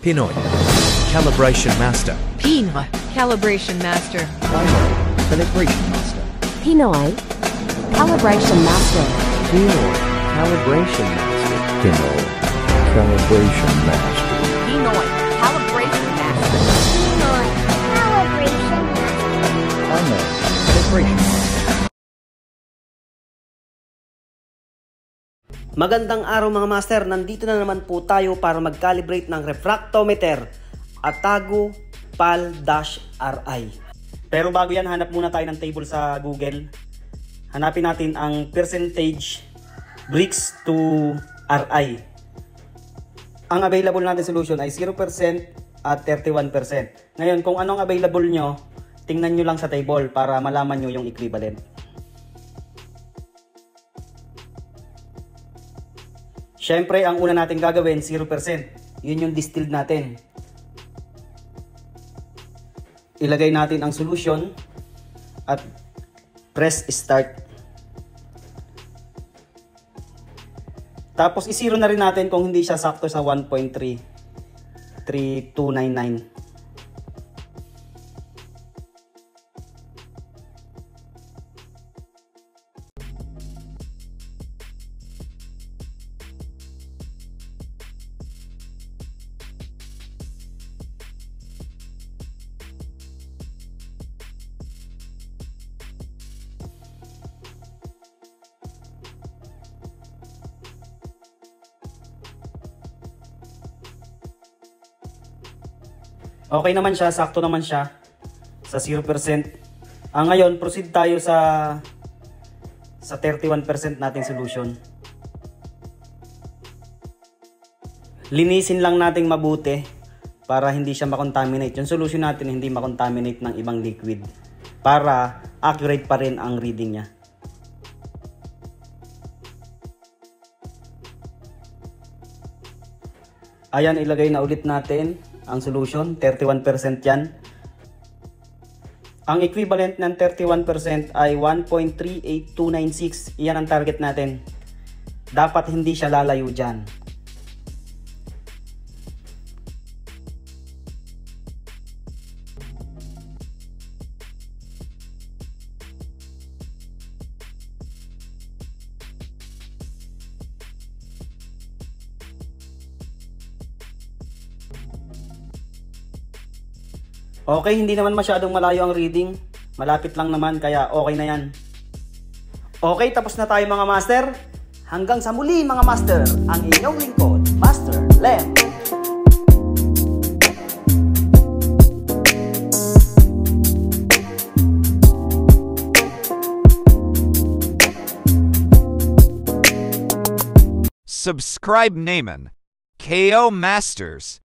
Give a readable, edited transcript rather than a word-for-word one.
Pinoy Calibration Master. Pinoy Calibration Master. Pinoy Calibration Master. Pinoy Calibration Master. Pinoy Calibration Master. Pinoy Calibration Master. Pinoy Calibration Master. Pinoy Calibration Master. Pinoy Calibration Master. Magandang araw mga master, nandito na naman po tayo para mag-calibrate ng refractometer Atago PAL-RI. Pero bago yan, hanap muna tayo ng table sa Google. Hanapin natin ang percentage bricks to RI. Ang available natin solution ay 0% at 31%. Ngayon, kung anong available nyo, tingnan nyo lang sa table para malaman nyo yung equivalent. Siyempre, ang una natin gagawin, 0%. Yun yung distilled natin. Ilagay natin ang solution at press start. Tapos isiro na rin natin kung hindi siya sakto sa 1.33299. Okay naman siya, sakto naman siya sa 0%. Ngayon, proceed tayo sa 31% nating solution. Linisin lang nating mabuti para hindi siya makontaminate. Yung solution natin hindi makontaminate ng ibang liquid para accurate pa rin ang reading niya. Ayan, ilagay na ulit natin ang solution, 31% yan. Ang equivalent ng 31% ay 1.38296. Iyan ang target natin. Dapat hindi siya lalayo dyan. Okay, hindi naman masyadong malayo ang reading. Malapit lang naman, kaya okay na yan. Okay, tapos na tayo mga master. Hanggang sa muli mga master, ang inyong lingkod, Master Lem. Subscribe Naaman, KO Masters.